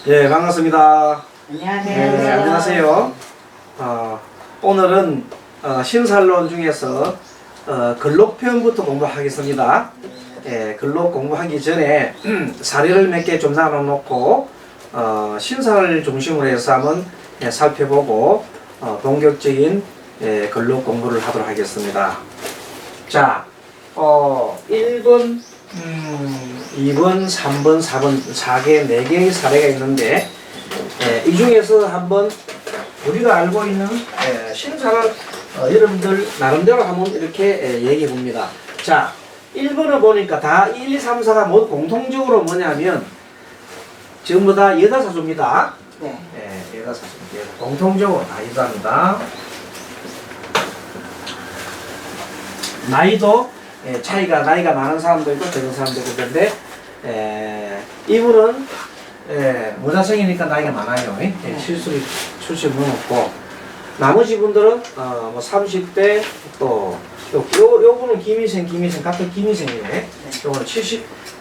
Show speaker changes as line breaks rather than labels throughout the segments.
예, 반갑습니다.
안녕하세요.
네, 안녕하세요. 오늘은 신살론 중에서 글록 표현부터 공부하겠습니다. 예, 글록 공부하기 전에 사례를 몇 개 좀 나눠놓고 신사를 중심으로 해서 한번 살펴보고 본격적인 글록 공부를 하도록 하겠습니다. 자, 1번, 2번, 3번, 4번, 4개, 4개의 사례가 있는데 이 중에서 한번 우리가 알고 있는 신사를 여러분들 나름대로 한번 이렇게 얘기해 봅니다. 자, 1번을 보니까 다 1, 2, 3, 4가 모두 공통적으로 뭐냐면 전부 다 여자사주입니다.
네.
여자사주입니다. 공통적으로 다 여자입니다. 나이도 나이가 많은 사람도 있고 적은 사람도 있는데 이분은 모자생이니까 나이가 많아요. 출신은 없고 나머지 분들은 뭐 30대 또 요분은 김희생 같은 김희생이네. 요거는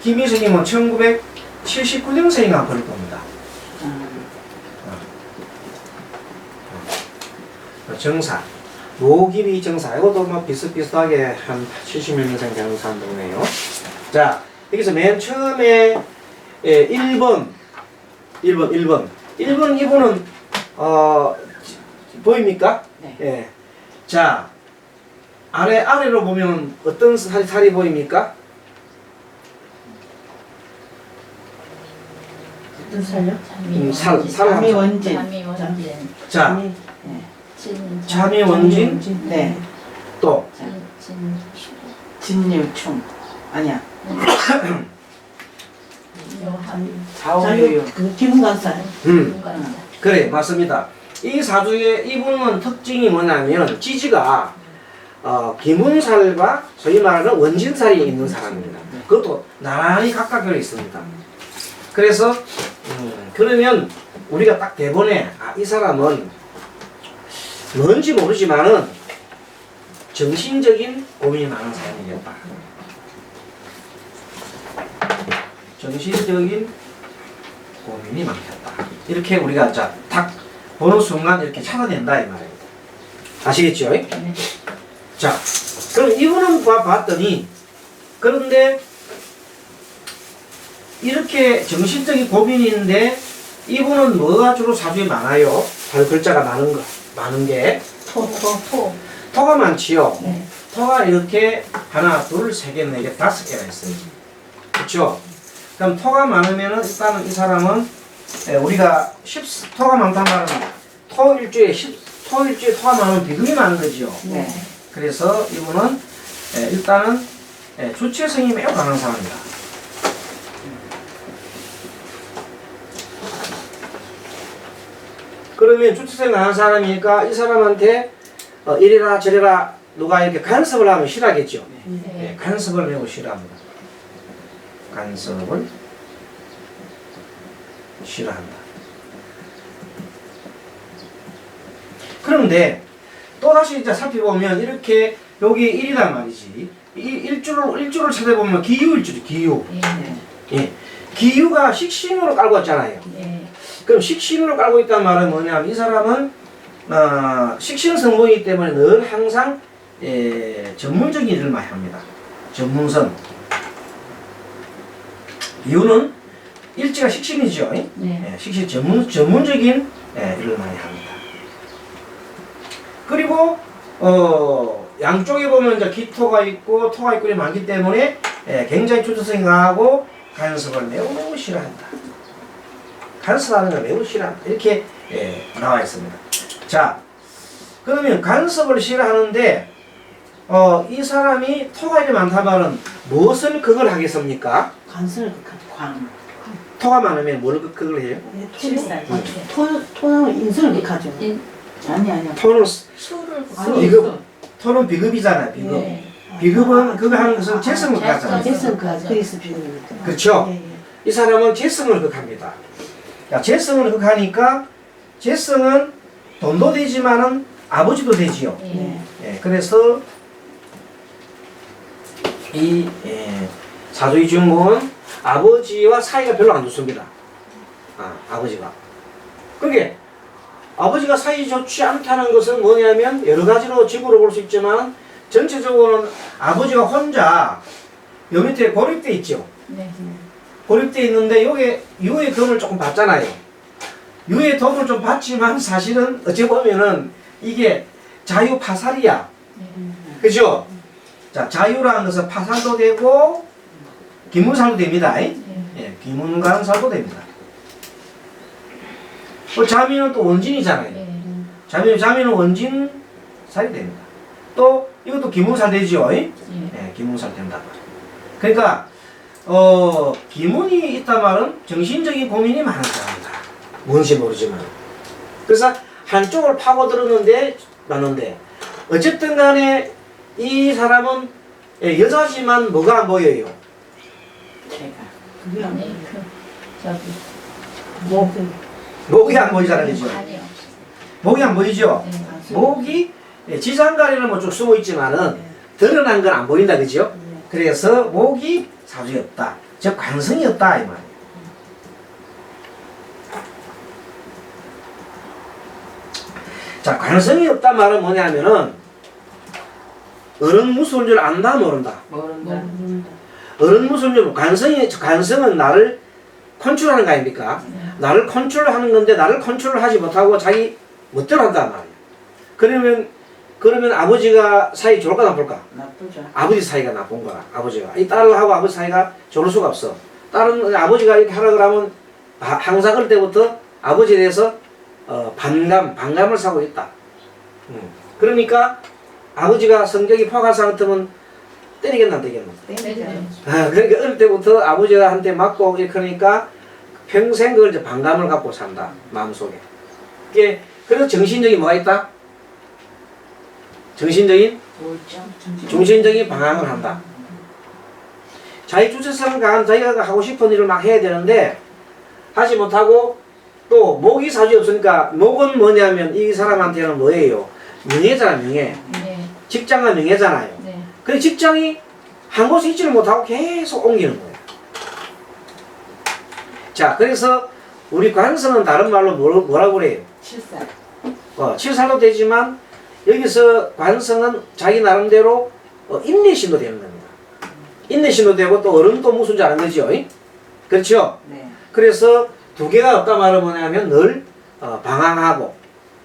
김희생이면 1979년생인가 그럴 겁니다. 정사 모기비 정사 이것도 뭐 비슷비슷하게 한 70년생 되는 사람들이네요. 자, 여기서 맨 처음에 1번 이분은 보입니까?
네.
예. 자, 아래로 보면 어떤 살이 보입니까?
어떤 살요?
잠이
원진.
자, 잠이 원진.
네.
또
진율충. 아니야.
자유 기문관살.
그래, 맞습니다. 이 사주의 이분은 특징이 뭐냐면 지지가 기문살과 소위 말하는 원진살이 있는 사람입니다. 그것도 나란히 각각 되어 있습니다. 그래서 그러면 우리가 딱 대본에 이 사람은 뭔지 모르지만은 정신적인 고민이 많은 사람이겠다. 정신적인 고민이 많겠다. 이렇게 우리가 딱 보는 순간 이렇게 찾아낸다 이 말이에요. 아시겠죠?
네.
자, 그럼 이분은 봤더니 그런데 이렇게 정신적인 고민이 있는데 이분은 뭐가 주로 사주에 많아요? 글자가 많은 게 토가 많지요.
네.
토가 이렇게 하나, 둘, 세 개, 네 개, 5개가 있어요. 그렇죠? 그럼 토가 많으면은 일단은 이 사람은 우리가 토가 많단 말은 토일주에 토가 많으면 비금이 많은 거죠.
네.
그래서 이분은 일단은 주체성이 매우 강한 사람이다. 그러면 주체성이 강한 사람이니까 이 사람한테 이래라 저래라 누가 이렇게 간섭을 하면 싫어하겠죠.
네.
간섭을 매우 싫어합니다. 간섭을 싫어한다. 그런데 또다시 이제 살펴보면 이렇게 여기 1이란 말이지. 일주를 찾아보면 기유일주죠. 기유. 예. 기유가 식신으로 깔고 있잖아요. 그럼 식신으로 깔고 있다는 말은 뭐냐면 이 사람은 식신 성분이기 때문에 늘 항상 전문적인 일을 많이 합니다. 전문성. 이유는 일지가 식신이죠. 식신 전문적인 일을 많이 합니다. 그리고 양쪽에 보면 이제 기토가 있고 토가 있고 많기 때문에 굉장히 주도성이 강하고 간섭을 매우 싫어한다. 간섭하는 걸 매우 싫어한다. 이렇게 나와 있습니다. 자, 그러면 간섭을 싫어하는데 이 사람이 토가 이렇게 많다면은 무엇을 극을 하겠습니까?
관슬 광.
토가 많으면 뭘 극을 해요?
칠살.
토는 인슬을 극하죠. 아니야.
토는
술을
비급. 토는 비급이잖아요. 비급.
네.
비급은 그거 하는 것은 재성을 극하잖아요.
재성 극하죠. 그리스 비급이니까.
그렇죠? 이 사람은 재성을 극합니다. 야, 재성을 극하니까 재성은 돈도 되지만은 아버지도 되지요. 그래서 이 사주의 주인공은 아버지와 사이가 별로 안 좋습니다. 아버지가. 그게 아버지가 사이 좋지 않다는 것은 뭐냐면 여러 가지로 징후로 볼 수 있지만 전체적으로는 아버지가 혼자 요 밑에 고립돼 있죠.
네.
고립돼 있는데 요게 유의 덤을 조금 받잖아요. 유의 덤을 좀 받지만 사실은 어찌 보면은 이게 자유 파살이야. 그죠? 자, 자유라는 것은 파살도 되고 기문살도 됩니다. 예, 기문간살도 됩니다. 자미는 또 원진이잖아요. 자미는 원진살이 됩니다. 또 이것도 기문살 되죠. 예, 기문살 된다. 그러니까 기문이 있단 말은 정신적인 고민이 많은 사람이다. 뭔지 모르지만. 그래서 한쪽을 파고들었는데 맞는데 어쨌든 간에 이 사람은 여자지만 뭐가 안 보여요?
제가
그게 아니 저기
목이 안 보이잖아요. 그죠?
아니요.
목이 안 보이죠?
네.
목이 지장가리는 뭐 쭉 숨어 있지만은 드러난 건 안 보인다. 그죠? 그래서 목이 사주에 없다. 즉 관성이 없다 이 말이에요. 자, 관성이 없다 말은 뭐냐면은 어른 무서운 줄 안다 모른다.
모른다.
어른 무서운 줄 관성은 나를 컨트롤하는 거 아닙니까? 나를 컨트롤하는 건데 나를 컨트롤하지 못하고 자기 멋대로 한단 말이에요. 그러면 아버지가 사이 좋을까 나쁠까?
나쁘죠.
아버지 사이가 나쁜 거야. 아버지가 이 딸하고 아버지 사이가 좋을 수가 없어. 딸은 아버지가 이렇게 하라 그러면 항상 어릴 때부터 아버지에 대해서 반감을 사고 있다. 그러니까 아버지가 성격이 포악한 같으면 때리겠나 안 때리겠나? 그러니까 어릴 때부터 아버지가 한테 맞고 이렇게 하니까 평생 그걸 이제 반감을 갖고 산다. 마음속에. 이게 그래서 정신적인 뭐가 있다? 정신적인 중심적인 방황을 한다. 자기 주체성은 강한 자기가 하고 싶은 일을 막 해야 되는데 하지 못하고 또 목이 사주에 없으니까 목은 뭐냐면 이 사람한테는 뭐예요? 명예잖아. 명예. 직장과 명예잖아요. 근데 직장이 한 곳에 있지를 못하고 계속 옮기는 거예요. 자, 그래서 우리 관성은 다른 말로 뭐라고 그래요?
칠살.
칠살도 되지만 여기서 관성은 자기 나름대로 인내심도 되는 겁니다. 인내심도 되고 또 어른도 무슨 줄 아는 거죠. 그렇죠?
네.
그래서 두 개가 없다 말은 뭐냐면 늘 방황하고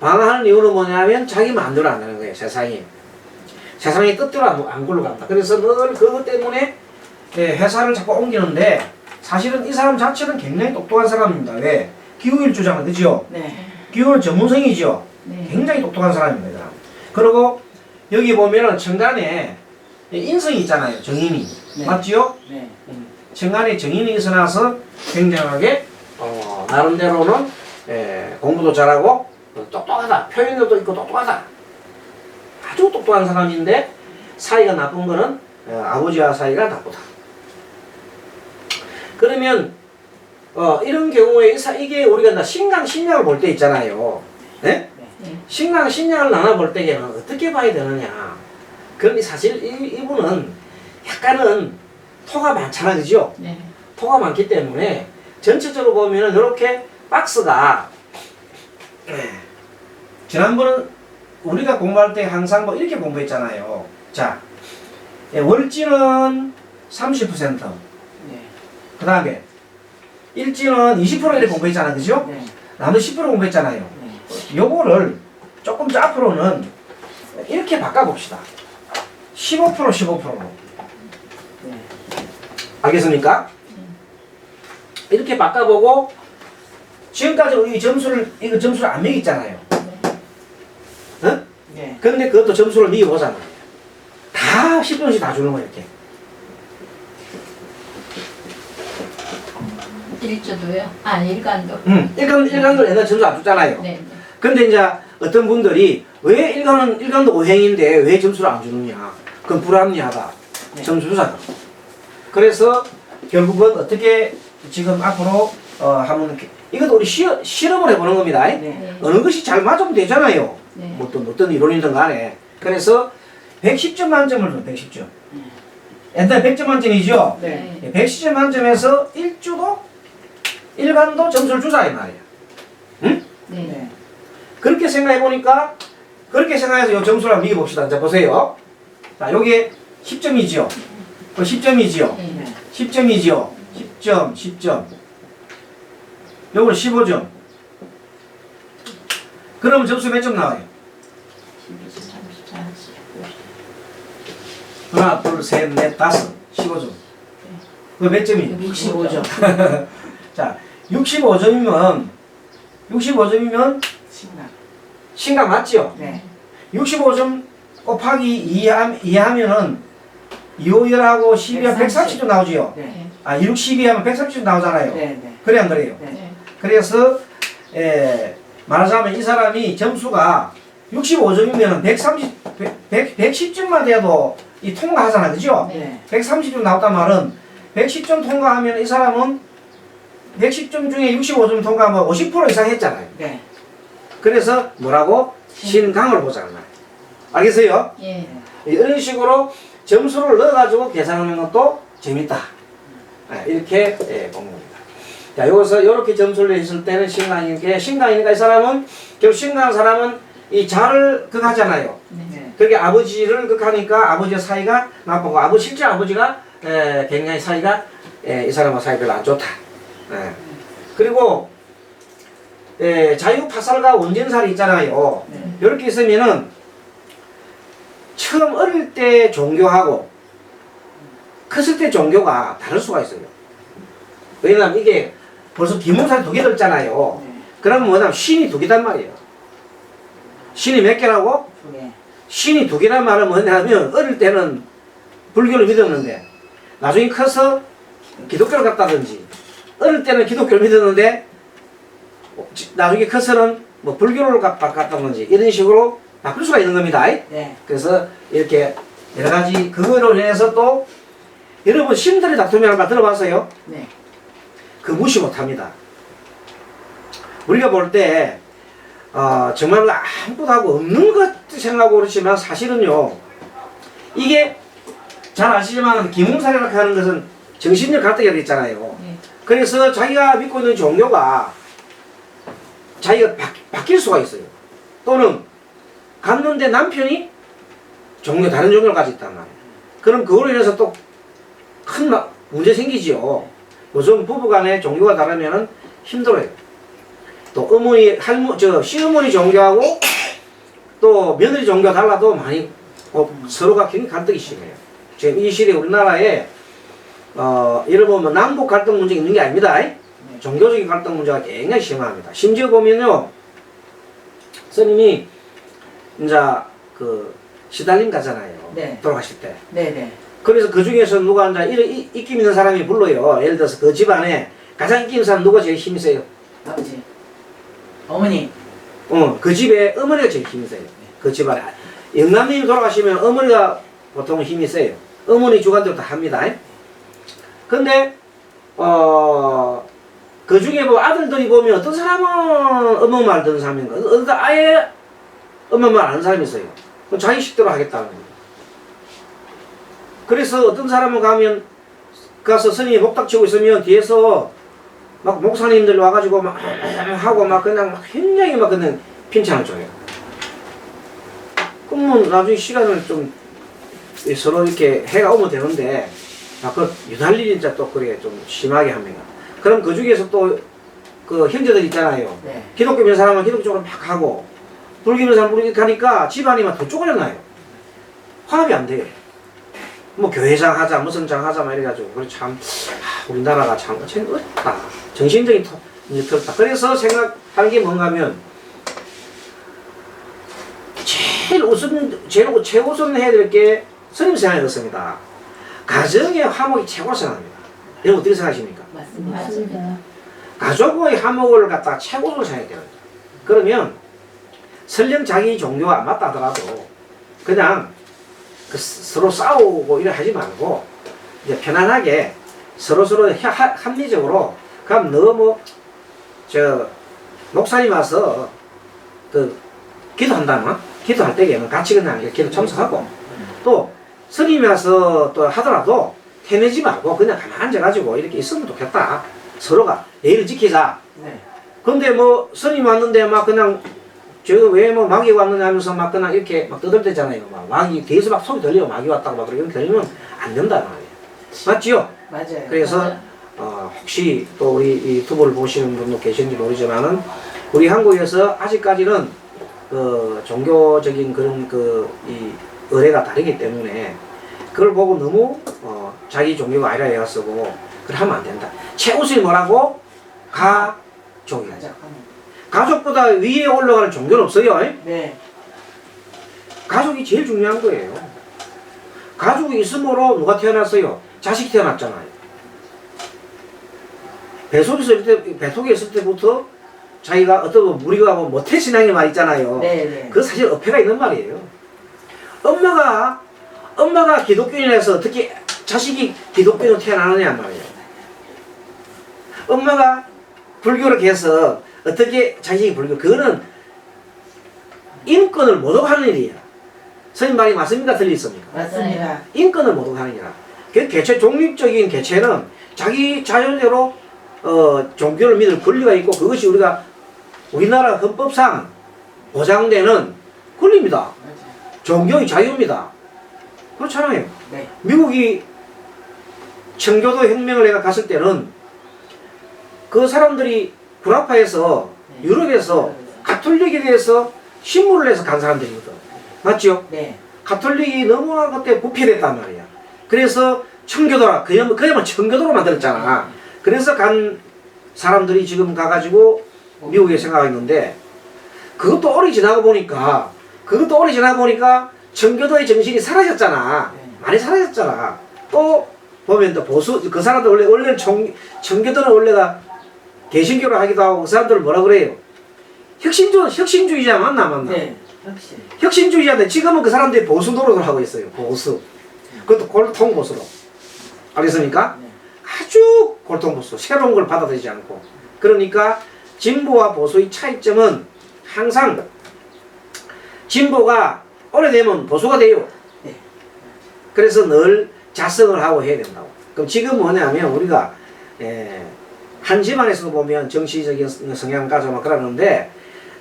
방황하는 이유는 뭐냐면 자기 마음대로 안 되는 거예요. 세상이 뜻대로 안 굴러간다. 그래서 늘 그것 때문에 회사를 자꾸 옮기는데 사실은 이 사람 자체는 굉장히 똑똑한 사람입니다. 왜? 기후일주잖아. 그죠?
네.
기후는 전문성이죠. 굉장히 똑똑한 사람입니다. 이 사람. 그리고 여기 보면은 천간에 인성이 있잖아요. 정인이.
네.
맞지요?
네.
천간에 정인이 있어나서 굉장하게 나름대로는 공부도 잘하고 똑똑하다. 표현력도 있고 똑똑하다. 아주 똑똑한 사람인데 사이가 나쁜 거는 아버지와 사이가 나쁘다. 그러면 이런 경우에 이게 우리가 신강신약을 볼 때 있잖아요. 네? 신강신약을 나눠볼 때에는 어떻게 봐야 되느냐. 그런데 사실 이분은 약간은 토가 많잖아. 그죠? 토가 많기 때문에 전체적으로 보면은 이렇게 박스가 지난번은 우리가 공부할 때 항상 뭐 이렇게 공부했잖아요. 자, 월지는 30%. 그 다음에 일지는 20% 이렇게 공부했잖아. 그죠? 나머지 10% 공부했잖아요. 요거를 조금 더 앞으로는 이렇게 바꿔봅시다. 15% 15%로. 알겠습니까? 이렇게 바꿔보고 지금까지 우리 이거 점수를 안 매겼잖아요. 응?
네.
근데 그것도 점수를 매겨보잖아요. 다 10점씩 다 주는 거예요. 이렇게.
일조도요? 아, 일간도.
일간도 옛날 점수 안 줬잖아요.
네.
근데 이제 어떤 분들이 왜 일간도 오행인데 왜 점수를 안 주느냐. 그건 불합리하다. 점수 주잖아. 그래서 결국은 어떻게 지금 앞으로 하면 이것도 우리 실험을 해보는 겁니다. 어느 것이 잘 맞으면 되잖아요. 어떤 이론이든 간에. 그래서 110점 만점을 줘. 110점. 옛날 100점 만점이죠? 110점 만점에서 1주도 일간도 점수를 주자 이 말이야. 응?
네.
네.
그렇게 생각해 보니까 그렇게 생각해서 이 점수를 한번 이겨봅시다. 자 보세요. 자 요게 10점이지요. 10점이지요.
네.
네.
10점이지요. 10점, 10점. 요거는 15점. 그러면 점수 몇 점 나와요?
12, 13, 14, 15.
하나, 둘, 셋, 넷, 다섯. 15점. 그거 몇 점이에요?
65점.
자, 65점이면
신나.
신각 맞죠?
네.
65점 곱하기 2하면은 2,5열하고 12하면 130점 나오지요?
네.
아, 6, 12하면 130점 나오잖아요.
네. 네.
그래 안 그래요?
네.
네.
그래서 말하자면 이 사람이 점수가 65점이면 110점만 돼도 이 통과하잖아. 그죠?
네.
130점 나왔단 말은 110점 통과하면 이 사람은 110점 중에 65점 통과하면 50% 이상 했잖아요.
네.
그래서 뭐라고? 신강을 보자는 말이에요. 알겠어요?
예.
이런 식으로 점수를 넣어가지고 계산하는 것도 재밌다. 이렇게 본 겁니다. 자, 여기서 이렇게 점수를 했을 때는 신강이니까 이 사람은 결국 신강한 사람은 이 자를 극하잖아요.
네.
그렇게 아버지를 극하니까 아버지의 사이가 나쁘고 실제 아버지가 굉장히 사이가 이 사람과 사이 별로 안 좋다. 그리고 자유파살과 원진살이 있잖아요.
네.
이렇게 있으면은 처음 어릴 때 종교하고 컸을 때 종교가 다를 수가 있어요. 왜냐면 이게 벌써 기문살이 2개 들었잖아요.
네.
그러면 뭐냐면 신이 2개단 말이에요. 신이 몇 개라고?
네.
신이 2개란 말은 뭐냐면 어릴 때는 불교를 믿었는데 나중에 커서 기독교를 갔다든지 어릴 때는 기독교를 믿었는데 나중에 커서는 뭐 불교를 갔다든지 이런 식으로 바꿀 수가 있는 겁니다.
네.
그래서 이렇게 여러 가지 그거로 인해서 또 여러분 신들의 다툼이라는 말 들어봤어요?
네.
그 무시 못합니다. 우리가 볼 때 정말로 아무것도 하고 없는 것 생각하고 그렇지만 사실은요 이게 잘 아시지만 기몽살이라고 하는 것은 정신력 갈등이 있잖아요.
네.
그래서 자기가 믿고 있는 종교가 자기가 바뀔 수가 있어요. 또는 갔는데 남편이 다른 종교를 가지고 있단 말이에요. 그럼 그걸로 인해서 또 큰 문제 생기지요. 요즘 부부간에 종교가 다르면은 힘들어요. 또 어머니, 시어머니 종교하고 또 며느리 종교가 달라도 많이 서로가 굉장히 갈등이 심해요. 지금 이 시대에 우리나라에 예를 보면 남북 갈등 문제가 있는 게 아닙니다. 종교적인 갈등 문제가 굉장히 심합니다. 심지어 보면요, 스님이 이제 그 시달림 가잖아요.
네.
돌아가실 때.
네. 네.
그래서 그 중에서 누가 이제 입김 있는 사람이 불러요. 예를 들어서 그 집안에 가장 입김 있는 사람 누가 제일 힘이 세요?
아버지. 어머니.
그 집에 어머니가 제일 힘이 세요. 그 집안에. 영감님이 돌아가시면 어머니가 보통 힘이 세요. 어머니 주관대로 다 합니다. 근데, 그 중에 뭐 아들들이 보면 어떤 사람은 엄마 말 듣는 사람인가, 어떤 아예 엄마 말 아는 사람이 있어요. 그럼 자기 식대로 하겠다는 거예요. 그래서 어떤 사람은 가서 스님이 목탁 치고 있으면 뒤에서 막 목사님들 와가지고 막 하고 막 그냥 막 굉장히 막 그냥 핀찬을 줘요. 그러면 나중에 시간을 좀 서로 이렇게 해가 오면 되는데 그 유달리 진짜 또 그래 좀 심하게 합니다. 그럼 그 중에서 또 그 형제들 있잖아요.
네.
기독교 믿는 사람은 기독교 쪽으로 막 하고 불교 믿는 사람은 불교 하니까 집안이 막 더 쪼그려나요. 화합이 안 돼요. 뭐 교회장 하자 무슨 장 하자 막 이래가지고 그래 참 우리나라가 참 어렵다. 정신적인 이제 들었다. 그래서 생각하는 게 뭔가 하면 최우선 해야 될 게 스님 생각이 그렇습니다. 가정의 화목이 최고로 생각합니다. 여러분 어떻게 생각하십니까?
맞습니다.
맞습니다.
가족의 화목을 갖다가 최고로 생각해야 됩니다. 그러면 설령 자기 종교가 안 맞다 하더라도 그냥 서로 싸우고 이래 하지 말고 이제 편안하게 서로 합리적으로 그럼 너 뭐 목사님 와서 그 기도한다면 기도할 때에는 같이 그냥 기도 참석하고 또 스님이 와서 또 하더라도 해내지 말고 그냥 가만히 앉아가지고 이렇게 있으면 좋겠다. 서로가 예의를 지키자.
네.
근데 뭐 스님 왔는데 막 그냥 저거 왜 뭐 마귀 왔느냐 하면서 막 그냥 이렇게 막 떠들대잖아요. 막 마귀 뒤에서 막 소리 들려요. 마귀 왔다고 막 그렇게 들리면 안 된다 말이에요. 맞지요?
맞아요.
그래서
맞아요.
혹시 또 우리 이 유튜브를 보시는 분도 계신지 모르지만은 우리 한국에서 아직까지는 그 종교적인 그런 그 이 의례가 다르기 때문에 그걸 보고 너무 자기 종교가 아니라 해가 쓰고 그걸 하면 안 된다. 최우선이 뭐라고? 가족이다.
가족.
가족보다 위에 올라가는 종교는 없어요.
네.
가족이 제일 중요한 거예요. 가족이 있으므로 누가 태어났어요? 자식이 태어났잖아요. 배속에 있을 때부터 자기가 어떤 우리가 뭐 모태신앙의 말 있잖아요.
네, 네.
그 사실 어폐가 있는 말이에요. 엄마가 기독교인이라서 어떻게 자식이 기독교인으로 태어나느냐 말이에요. 엄마가 불교를 해서 어떻게 자식이 그거는 인권을 모독하는 일이에요. 선생님 말이 맞습니까? 틀리십니까?
맞습니다.
인권을 모독하는 일이라. 그 개체, 종립적인 개체는 자기 자연대로 종교를 믿을 권리가 있고 그것이 우리나라 헌법상 보장되는 권리입니다.
맞아요.
종교의 자유입니다. 그렇잖아요.
네.
미국이 청교도 혁명을 내가 갔을 때는 그 사람들이 구라파에서
네.
유럽에서 가톨릭에 대해서 신문을 내서 간 사람들이거든. 맞죠?
네.
가톨릭이 너무나 그때 부패됐단 말이야. 그래서 청교도라, 그야말로 청교도로 만들었잖아. 그래서 간 사람들이 지금 가가지고 미국에 생각하고 있는데 그것도 오래 지나고 보니까 청교도의 정신이 사라졌잖아.
네.
많이 사라졌잖아. 또 보면 또 보수, 그 사람들 원래는 청교도는 원래가 개신교를 하기도 하고 그 사람들은 뭐라 그래요? 혁신주의자 맞나?
네. 역시.
혁신주의자인데 지금은 그 사람들이 보수 노릇을 하고 있어요. 보수. 그것도 골통보수로. 알겠습니까?
네.
아주 골통보수. 새로운 걸 받아들이지 않고. 그러니까 진보와 보수의 차이점은 항상 진보가 오래되면 보수가 돼요.
네.
그래서 늘 자성을 하고 해야 된다고. 그럼 지금 뭐냐면 우리가 한 집안에서도 보면 정치적인 성향 가지고 막 그러는데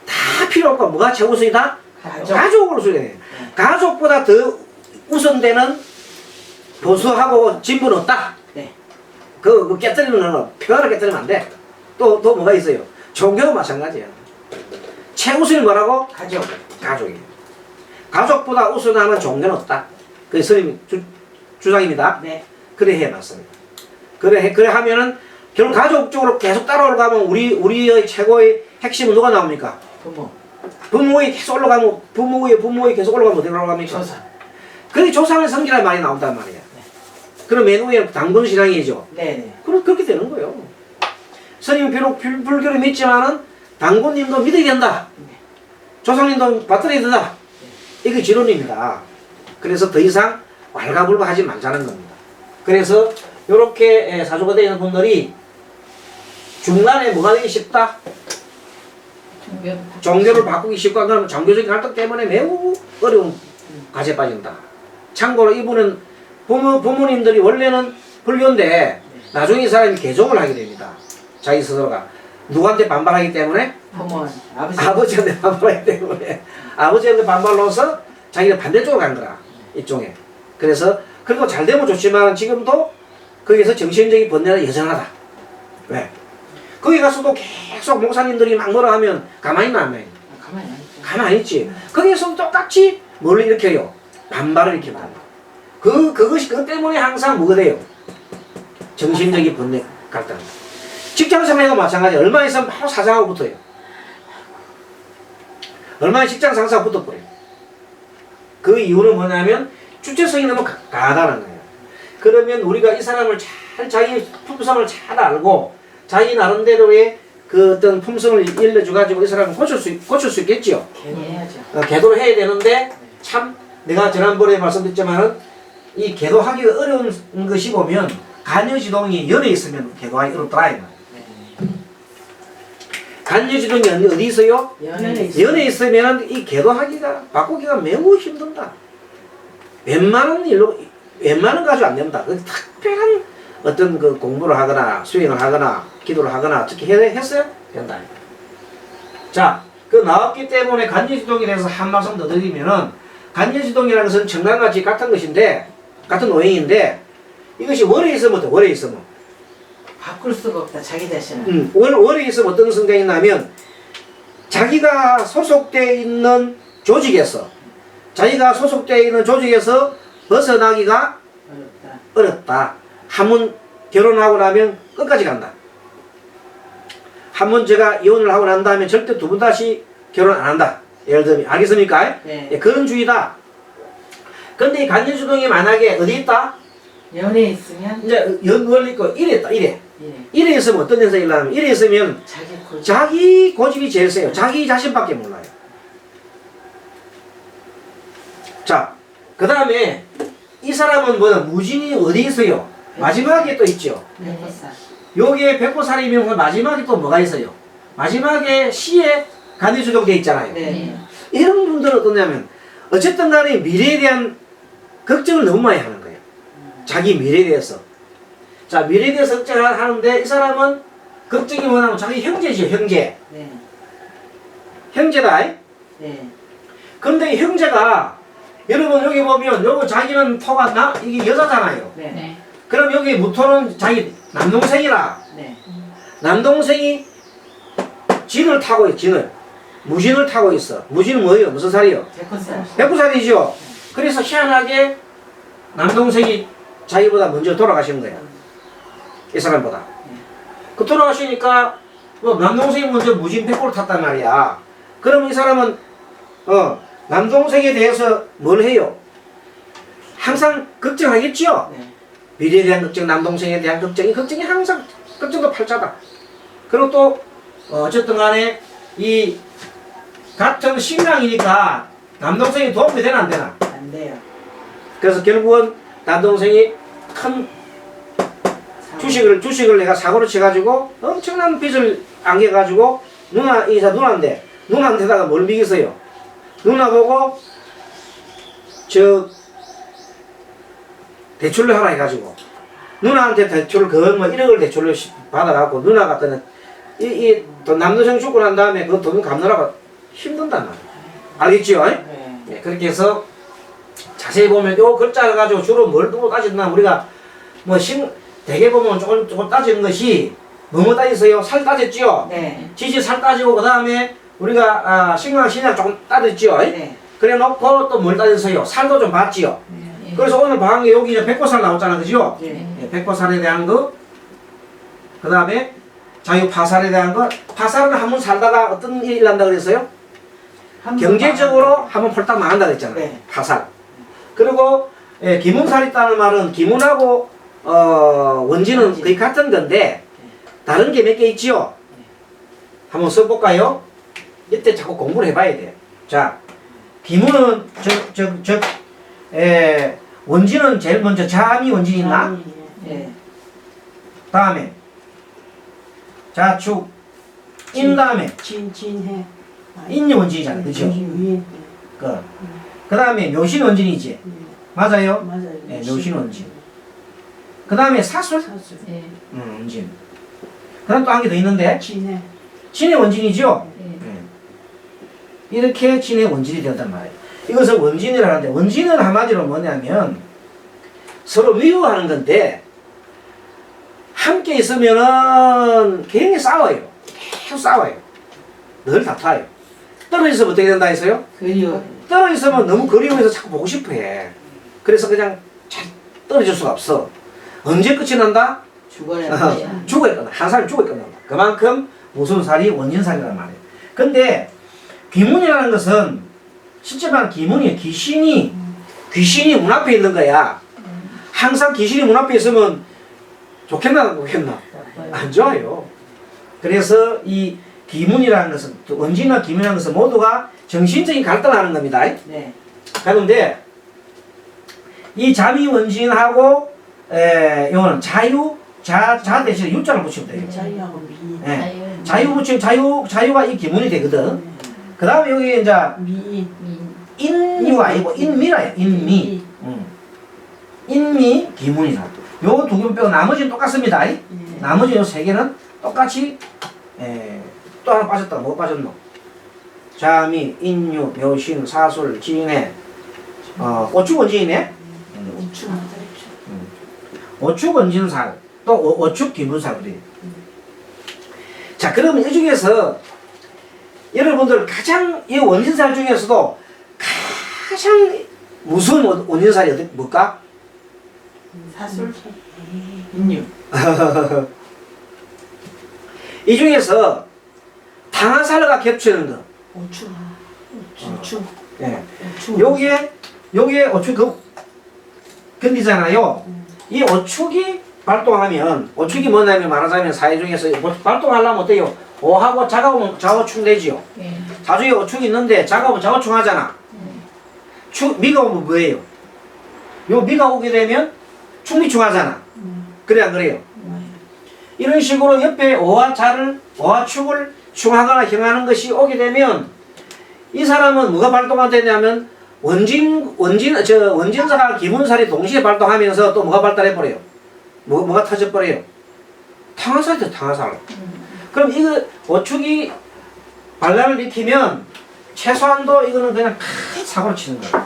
다 필요 없고 뭐가 최우선이다? 가족으로 수행해. 네. 가족보다 더 우선되는 보수하고 진보는 없다.
네.
그 깨뜨리는 거는 평화를 깨뜨리면 안 돼. 또 뭐가 있어요? 종교도 마찬가지야. 최우선이 뭐라고? 가족이에요. 가족보다 우선하는 종교는 없다. 그게 스님 주장입니다.
네.
그래 해봤습니다. 그래 하면은 결국 가족 쪽으로 계속 따라올가면 우리의 최고의 핵심은 누가 나옵니까? 부모의 계속 올라가면 부모의 계속 올라가면 어디 올라갑니까?
조상.
그게 조상의 성질이 많이 나온단 말이야. 그럼 맨 위에는 당군신앙이죠.
네.
그렇게 되는 거예요. 스님은 비록 불교를 믿지만은 당군님도 믿어야 된다. 조상님도 받들어야 된다. 이게 지론입니다. 그래서 더 이상 왈가불가하지 말자는 겁니다. 그래서 이렇게 사주가 되는 분들이 중간에 뭐가 되기 쉽다? 종교를 바꾸기 쉽고 그러면 종교적인 활동 때문에 매우 어려운 과제에 빠진다. 참고로 이분은 부모님들이 원래는 불교인데 나중에 이 사람이 개종을 하게 됩니다. 자기 스스로가 누구한테 반발하기 때문에
부모,
아버지한테 반발하기 때문에 아버지한테 반발로서 자기가 반대쪽으로 간 거라. 일종의. 그래서 그래도 잘 되면 좋지만 지금도 거기서 정신적인 번뇌가 여전하다. 왜? 거기 가서도 계속 목사님들이 막 뭐라 하면 가만히 있나 안 해?
가만히 안 있죠.
가만히 있지. 거기에서도 똑같이 뭘 일으켜요? 반발을 일으킨다. 그것이 그 때문에 항상 뭐가 돼요? 정신적인 번뇌 갈등. 직장생활도 마찬가지. 얼마 있으면 바로 사장하고 붙어요. 얼마나 직장 상사가 붙어버려요. 그 이유는 뭐냐면 주체성이 너무 강하다는 거예요. 그러면 우리가 이 사람을 자기 품성을 잘 알고 자기 나름대로의 그 어떤 품성을 일러줘가지고 이 사람을 고칠 수 있겠지요.
개도해야죠.
개도를 해야 되는데 참 내가 지난번에 말씀드렸지만은 이 개도하기가 어려운 것이 보면 간여지동이 연에 있으면 개도하기 어렵더라. 간여지동이 어디 있어요? 연에 있으면 이 개도하기가 바꾸기가 매우 힘든다. 웬만한 가지고 안 됩니다. 특별한 어떤 그 공부를 하거나 수행을 하거나 기도를 하거나 어떻게 했어요? 된다. 자, 그 나왔기 때문에 간여지동에 대해서 한 말씀 더 드리면은 간여지동이라는 것은 청량같이 같은 것인데 같은 오행인데 이것이 월에 있으면 어때? 월에 있으면
바꿀 수가 없다. 자기 자신을.
월에 있으면 어떤 성격이 있냐면 자기가 소속되어 있는 조직에서 벗어나기가
어렵다.
어렵다. 한 번 결혼하고 나면 끝까지 간다. 한 번 제가 이혼을 하고 난 다음에 절대 두 번 다시 결혼 안 한다. 예를 들면 알겠습니까?
네.
예, 그런 주의다. 근데 이 간여주동이 만약에 어디 있다?
연애에 있으면
이제 연월리 있고 일에 있다. 일에.
예.
일에 있으면 어떤 현상이 일어나면 일에 있으면
자기 고집.
자기 고집이 제일 세요. 자기 자신밖에 몰라요. 자, 그 다음에 이 사람은 뭐냐? 무진이 어디 있어요? 마지막에 또 있죠.
백호사.
여기에 백호살이면 마지막에 또 뭐가 있어요? 마지막에 시에 간여주동 돼 있잖아요.
네.
이런 분들은 어떠냐면 어쨌든 간에 미래에 대한 걱정을 너무 많이 하는 거예요. 자기 미래에 대해서. 자, 미래에 대해서 걱정을 하는데 이 사람은 걱정이 뭐냐면 자기 형제죠, 형제.
네.
형제다.
네.
근데 이 형제가 여러분 여기 보면 요거 자기는 토가 이게 여자잖아요.
네. 네.
그럼 여기 무토는 자기 남동생이라
네.
남동생이 진을 타고 있어, 진을. 무진을 타고 있어. 무진은 뭐예요? 무슨 살이요?
백호사.
백구살이죠. 그래서 희한하게 남동생이 자기보다 먼저 돌아가신 거예요. 이 사람보다. 그 돌아가시니까 뭐 남동생이 먼저 무진 백구를 탔단 말이야. 그러면 이 사람은 남동생에 대해서 뭘 해요? 항상 걱정하겠죠?
네.
미래에 대한 걱정, 남동생에 대한 걱정이 항상 걱정도 팔자다. 그리고 또 어쨌든 간에 이 같은 신랑이니까 남동생이 도움이 되나 안 되나?
안 돼요.
그래서 결국은 남동생이 큰 주식을 내가 사고로 쳐가지고 엄청난 빚을 안겨가지고 누나한테다가 뭘 미겠어요? 누나 보고 대출을 하라 해가지고 누나한테 대출을 거의 뭐 1억을 대출을 받아갖고 누나가 또 남동생 죽고 난 다음에 그 돈 갚느라고 힘든단 말이야. 알겠지요?
네.
예, 그렇게 해서 자세히 보면 요 글자를 가지고 주로 뭘 두고 따졌나 우리가 뭐 대개 보면 조금 따지는 것이 뭐뭐 따졌어요? 살 따졌지요?
네.
지지 살 따지고 그 다음에 우리가 신랑 조금 따졌지요?
네.
그래 놓고 또 뭘 따졌어요? 살도 좀 봤지요? 그래서 오늘 방에 여기 이제 백보살 나왔잖아, 그죠?
네.
예, 백보살에 대한 거, 그 다음에 자유파살에 대한 거. 파살은 한번 살다가 어떤 일이 일어난다 그랬어요? 경제적으로 한번 폴딱 망한다 그랬잖아요.
네.
파살. 그리고 기문살이 있다는 말은 기문하고 원진은 거의 같은 건데 다른 게 몇 개 있지요? 한번 써볼까요? 이때 자꾸 공부를 해봐야 돼요. 자, 기문은 원진은 제일 먼저 자미 원진이 있나?
네.
다음에 자축 인 다음에
진해.
인이 원진이잖아, 그죠?
위에.
그 다음에 묘신 원진이지, 맞아요?
맞아요.
네, 묘신 원진. 그 다음에 사술,
사수.
네.
원진. 그 다음 또 한 개 더 있는데
진해.
진의 원진이죠?
네.
이렇게 진의 원진이 되었단 말이에요. 이것을 원진이라 하는데 원진은 한마디로 뭐냐면 서로 미워하는 건데 함께 있으면은 굉장히 싸워요. 계속 싸워요. 늘 다퉈요. 떨어져서 어떻게 된다 했어요?
그리워.
떨어져서면 너무 그리워해서 자꾸 보고 싶어 해. 그래서 그냥 잘 떨어질 수가 없어. 언제 끝이 난다?
죽어야 돼.
죽어야 끝나. 한 사람이 죽어야 끝난다. 그만큼 무슨 살이 원진살이란 말이에요. 근데 귀문이라는 것은 실제 말은 귀문이에요. 귀신이 문 앞에 있는 거야. 항상 귀신이 문 앞에 있으면 좋겠나 좋겠나? 안 좋아요. 그래서 이 기문이라는 것은 원진과 기문이라는 것은 모두가 정신적인 갈등을 하는 겁니다.
네.
그런데 이 자미 원진하고 이거는 자 대신에 유자를 붙이면 돼요.
자유하고 미.
예. 자유 붙이면 자유가 이 기문이 되거든. 그 다음에 여기 이제
미.
인미가 아니고 인미라요. 인미. 인미 기문이다. 요 두 개 빼고 나머지는 똑같습니다. 나머지 요 세 개는 똑같이 또 하나 빠졌다. 뭐 빠졌노? 자미, 인유, 묘신, 사술, 진해, 오축원진이네.
우측
오축원진살, 또 오축기분살 그래. 자, 그러면 이 중에서 여러분들 가장 이 원진살 중에서도 가장 무서운 원진살이 뭘까?
사술, 인유.
이 중에서 당화살과 겹치는 거.
우측
예. 요게 오축 근디잖아요. 이 오축이 발동하면, 오축이 뭐냐면 말하자면 사회 중에서 발동하려면 어때요? 오하고 자가오면 좌오충 되지요.
네.
자주에 오축이 있는데 자가오면 좌오충 하잖아. 미가 오면 뭐예요? 요 미가 오게 되면 충미충 하잖아. 그래 안 그래요? 이런 식으로 옆에 오와 축을 충하거나 형하는 것이 오게 되면 이 사람은 뭐가 발동이 되냐면 원진사랑 기분살이 동시에 발동하면서 또 뭐가 발달해버려요? 뭐가 터져버려요? 당화살이죠, 당화살. 그럼 이거 오축이 반란을 일으키면 최소한도 이거는 그냥 큰 사고를 치는 거예요.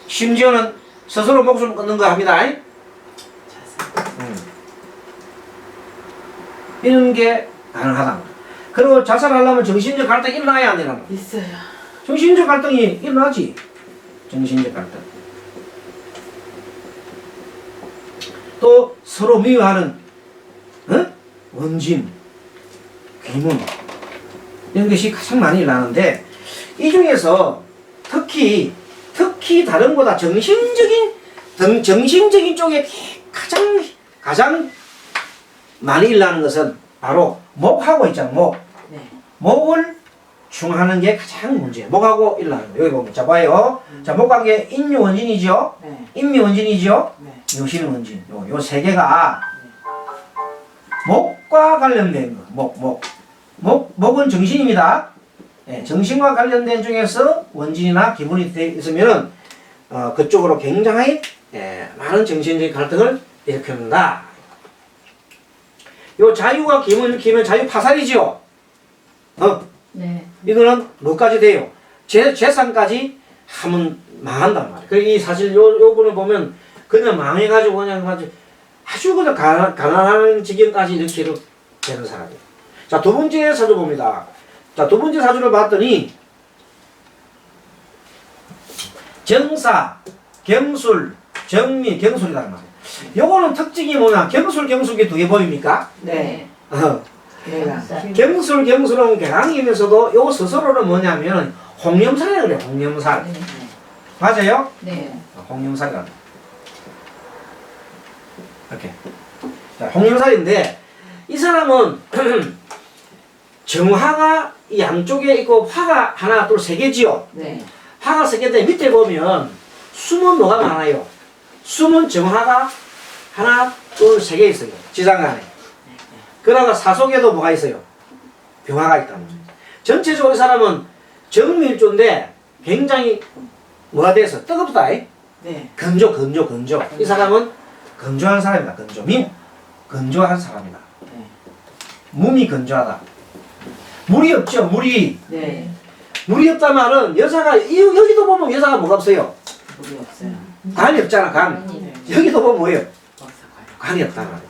심지어는 스스로 목숨을 끊는 거 합니다. 이런 게 가능하다. 그리고 자살하려면 정신적 갈등이 일어나야 안 일어나?
있어요.
정신적 갈등이 일어나지. 정신적 갈등. 또 서로 미워하는 원진, 귀문 이런 것이 가장 많이 일어나는데 이 중에서 특히 다른 보다 정신적인 쪽에 가장 많이 일어나는 것은 바로 목하고 있잖아.
네.
목을 충하는 게 가장 문제예요. 목하고 일어나는 거. 여기 보면 자 봐요. 자 목한 게 인유원진이죠.
네.
인미원진이죠.
네.
묘신원진. 요 세 개가 목과 관련된 거. 목은 정신입니다. 예, 정신과 관련된 중에서 원진이나 기분이 되어 있으면은 그쪽으로 굉장히 많은 정신적인 갈등을 일으킨다. 요 자유가 기면 자유 파살이지요.
네.
이거는 뭐까지 돼요? 재산까지 하면 망한단 말이에요. 그러니까 이 사실 요 분을 보면 그냥 망해가지고 그냥 아주 그냥 가난한 지경까지 이렇게 되는 사람이에요. 자, 두 번째 사주 봅니다. 자, 두 번째 사주를 봤더니 정사, 경술, 정미, 경술이라는 말이에요. 요거는 특징이 뭐냐? 경술이 두 개 보입니까?
네.
네.
경술은 개강이면서도 요 스스로는 뭐냐면 홍염살이라 그래요. 홍염살.
네.
맞아요?
네.
홍염살이라. 이렇게. 자, 홍염살인데 이 사람은 정화가 이 양쪽에 있고 화가 하나, 둘, 세 개지요.
네.
화가 세 개인데 밑에 보면 숨은 뭐가 많아요? 숨은 정화가 하나, 둘, 세 개 있어요. 지장간에. 그러다가 사속에도 뭐가 있어요? 병화가 있다는 거죠. 전체적으로 이 사람은 정밀조인데 굉장히 뭐가 돼서 뜨겁다.
네.
건조. 이 사람은 건조한 사람이다. 건조한 사람이다.
네.
몸이 건조하다. 물이 없죠. 물이 없단 말은 여자가 여기도 보면 여자가 뭐가 없어요?
물이 없어요.
간이 없잖아. 간.
네.
여기도 보면 뭐예요?
없어요.
간이 없단 말이에요.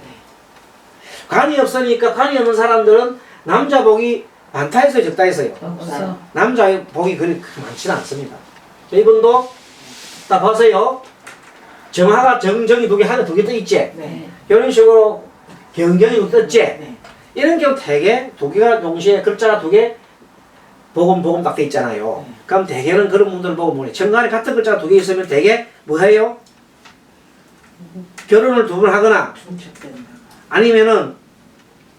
간이 없으니까 간이 없는 사람들은 남자 복이 많다 했어요, 적다 했어요.
없어.
남자 복이 그리 많지는 않습니다. 이분도 딱 보세요. 정화가 정정이 두 개, 하나 두 개 떠 있지.
네.
이런 식으로 경경이 떴지.
네.
이런 경우 대개 두 개가 동시에 글자가 두 개 복음 딱 돼 있잖아요.
네.
그럼 대개는 그런 분들 보고 뭐래. 정간에 같은 글자가 두 개 있으면 대개 뭐 해요? 결혼을 두 번 하거나
중첩되는 거.
아니면은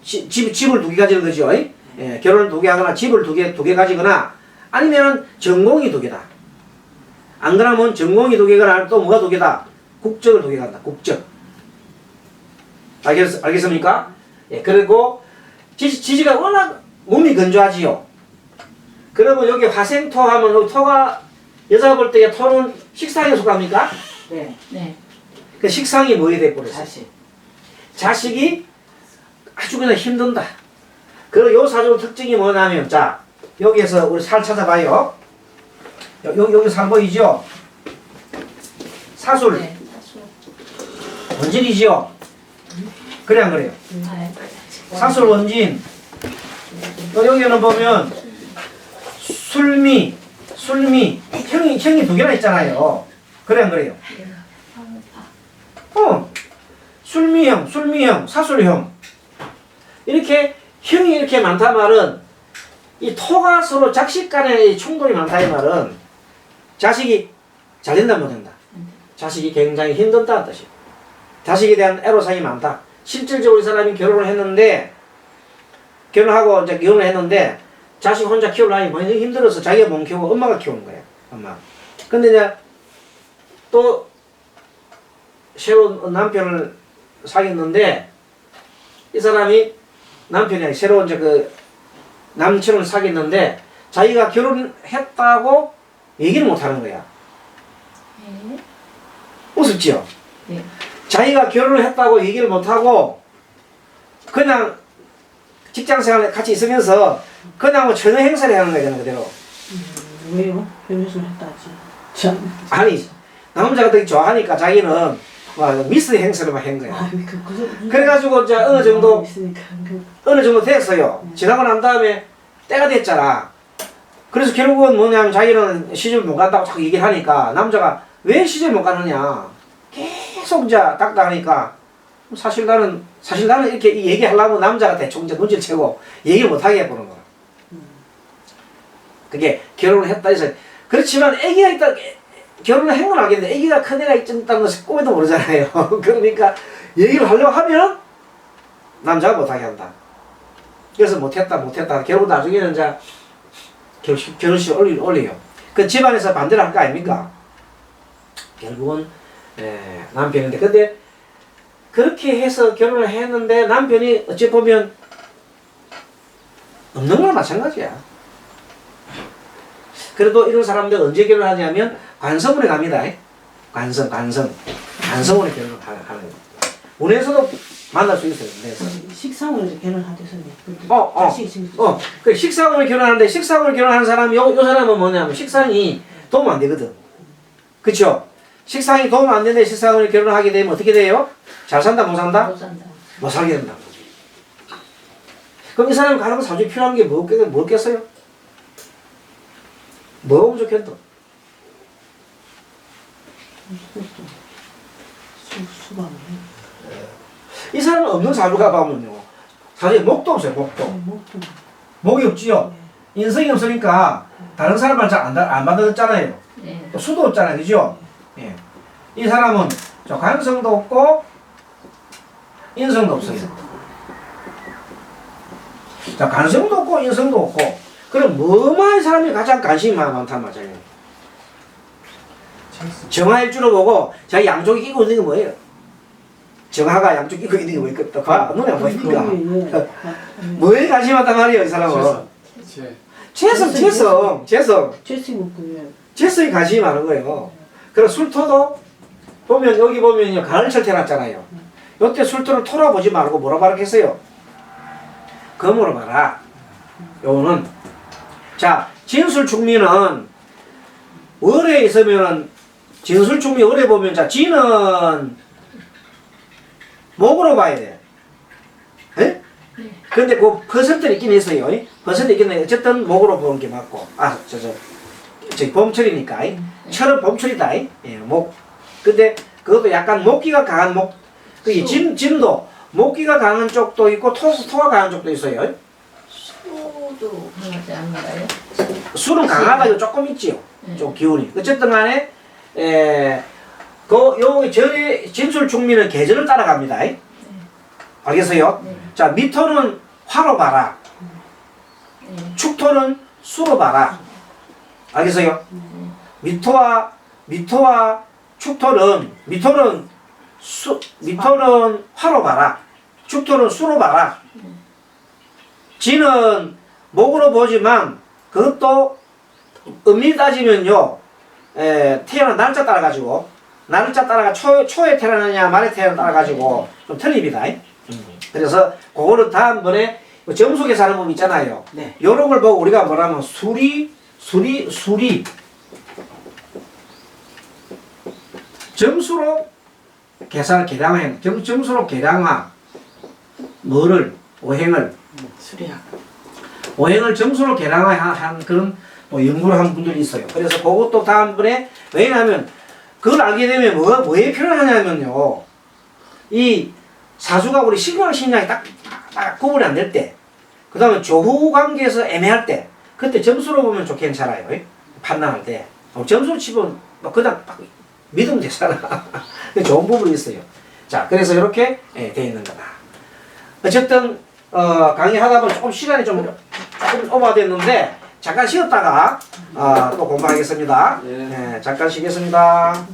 집을 두 개 가지는 거죠. 예, 결혼을 두 개 하거나 집을 두 개 가지거나 아니면은 전공이 두 개다. 안 그러면 전공이 두 개거나 또 뭐가 두 개다? 국적을 두 개 간다. 국적. 알겠습니까? 예, 그리고 지지가 워낙 몸이 건조하지요. 그러면 여기 화생토 하면 여기 토가 여자가 볼 때 토는 식상에 속합니까?
네.
네.
그 식상이 뭐에 돼 버렸어요?
다시.
자식이 아주 그냥 힘든다. 그리고 요 사주 특징이 뭐냐면, 자, 여기에서 우리 살 찾아봐요. 여기 살 보이죠? 사술.
네. 사술.
원진이지요? 그래, 안 그래요?
아, 네.
사술 원진. 또 여기는 보면, 술미. 형이 두 개나 있잖아요. 그래, 안 그래요? 술미형, 사술형. 이렇게 형이 이렇게 많다 말은 이 토가 서로 자식 간의 충돌이 많다 이 말은 자식이 잘 된다 못 된다. 자식이 굉장히 힘든다는 뜻이에요. 자식에 대한 애로사항이 많다. 실질적으로 이 사람이 결혼을 했는데 결혼하고 이제 결혼을 했는데 자식 혼자 키우려니 많이 힘들어서 자기가 못 키우고 엄마가 키우는 거예요. 엄마. 근데 이제 또 새로운 남편을 사귀었는데 이 사람이 남편이 새로운 이제 그 남친을 사귀었는데 자기가 결혼했다고 얘기를 못 하는 거야.
네.
우습지요?
네.
자기가 결혼을 했다고 얘기를 못 하고 그냥 직장생활 같이 있으면서 그냥 뭐 전혀 행사를 하는 거야, 그대로.
왜요? 변호사를 했다지. 참.
아니, 남자가 되게 좋아하니까 자기는 막 미스 행사를 막 한 거야. 그래가지고 이제 어느 정도 됐어요. 지나고 난 다음에 때가 됐잖아. 그래서 결국은 뭐냐면 자기는 시집 못 간다고 자꾸 얘기를 하니까 남자가 왜 시집 못 가느냐 계속 이제 딱딱하니까 사실 나는 이렇게 얘기하려면 남자가 대충 이제 눈치를 채고 얘기를 못 하게 해보는 거야. 그게 결혼을 했다 해서 그렇지만 애기가 있다 결혼을 한 건 알겠는데 애기가 큰 애가 있다는 것을 꿈에도 모르잖아요. 그러니까 얘기를 하려고 하면 남자가 못하게 한다. 그래서 못했다 결국 나중에는 이제 결혼식 올려요. 그 집안에서 반대를 할 거 아닙니까? 결국은 남편인데 근데 그렇게 해서 결혼을 했는데 남편이 어찌 보면 없는 거나 마찬가지야. 그래도 이런 사람들 언제 결혼하냐면 관성원에 갑니다. 관성원에 결혼을 하는 거예요. 운에서도 만날 수 있어요. 운에서.
식상으로 결혼하대서네.
그 식상으로 결혼하는데 식상으로 결혼하는 사람이 요 사람은 뭐냐면 식상이 도움 안 되거든. 그쵸? 식상이 도움 안 되는데 식상으로 결혼하게 되면 어떻게 돼요? 잘 산다 못 산다?
못 산다.
못 살게 된다. 그럼 이 사람이 가장 사주에 필요한 게 뭐겠어요? 뭐가 부족했어?
수박.
이 사람은 없는 사주가 보면요. 사주에 목도 없어요, 목도. 목이 없지요? 인성이 없으니까 다른 사람을 잘 안 받아줬잖아요.
네.
또 수도 없잖아요, 그죠? 예. 이 사람은 저 관성도 없고 인성도 없어요. 자, 관성도 없고 인성도 없고 그럼 뭐만 이 사람이 가장 관심이 많단 말이에요. 정화일주로 보고 자기 양쪽이 끼고 있는 게 뭐예요? 정화가 양쪽 끼고 있는 게 뭐일까? 봐, 눈에 안 보입니까? 뭐에 관심이 많단 말이에요, 이 사람은? 재성. 재성이 관심이 많은 거예요. 그럼 술토도 보면 여기 보면요 가을철 태어났잖아요. 요때 술토를 토라 보지 말고 뭐라 말했겠어요? 금으로 봐라. 요거는 자 진술충미는 월에 있으면은 진술충미 월에 보면 자 진은 목으로 봐야 돼. 에? 근데 그 퍼센트는 있긴 있어요. 퍼센트 있긴 해. 어쨌든 목으로 보는 게 맞고 저기 봄철이니까 철은 봄철이다. 예, 목. 근데 그것도 약간 목기가 강한 목. 그게 진도 목기가 강한 쪽도 있고 토가 강한 쪽도 있어요.
수도 강하지 않나요?
수는 강하다고 조금 있지요. 좀 기운이. 어쨌든 간에 요 절의 진술충미는 계절을 따라갑니다. 알겠어요? 자 미토는 화로 봐라. 축토는 수로 봐라. 알겠어요? 미토와 축토는 미토는 화로 봐라. 축토는 수로 봐라. 진은 목으로 보지만 그것도 엄밀히 따지면요 태어난 날짜 따라가지고 날짜 따라가 초에 태어나느냐 말에 태어나 따라가지고 좀 틀립니다. 그래서 그거를 다음번에 점수 계산하는 법 있잖아요.
네.
요런 걸 보고 우리가 뭐라면 수리 점수로 계산 계량화 점수로 계량화 뭐를 오행을
수리학.
오행을 점수로 계량화한 그런 뭐 연구를 한 분들이 있어요. 그래서 그것도 다음번에 왜냐하면 그걸 알게 되면 뭐에 필요하냐면요. 이 사주가 우리 신경 신약이 딱 구분이 안 될 때, 그 다음에 조후 관계에서 애매할 때, 그때 점수로 보면 좀 괜찮아요. 판단할 때. 점수로 치면 뭐 그냥 막 믿으면 되잖아. 좋은 부분이 있어요. 자, 그래서 이렇게 돼 있는 거다. 어쨌든 강의하다 보면 조금 시간이 조금 오버됐는데 잠깐 쉬었다가 또 공부하겠습니다. 잠깐 쉬겠습니다.